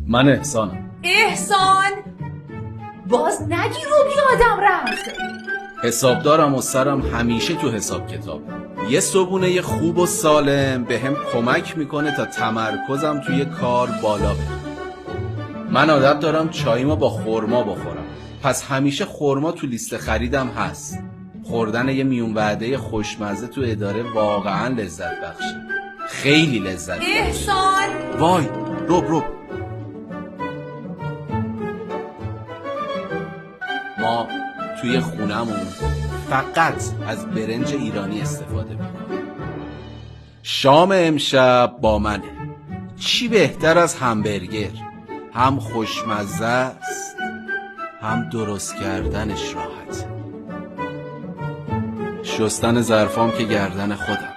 من احسانم. احسان باز نگی رو بیادم رفت. حسابدارم و سرم همیشه تو حساب کتاب. یه صبونه خوب و سالم به هم کمک میکنه تا تمرکزم توی کار بالا بره. من عادت دارم چاییمو با خرما بخورم، پس همیشه خرما تو لیست خریدم هست. خوردن یه میون وعده خوشمزه تو اداره واقعا لذت بخشه، خیلی لذت بخشه. احسان وای رب ما توی خونمون فقط از برنج ایرانی استفاده میکنیم. شام امشب با منه. چی بهتر از همبرگر؟ هم خوشمزه است هم درست کردنش راحت. شستن ظرفام که گردن خودم.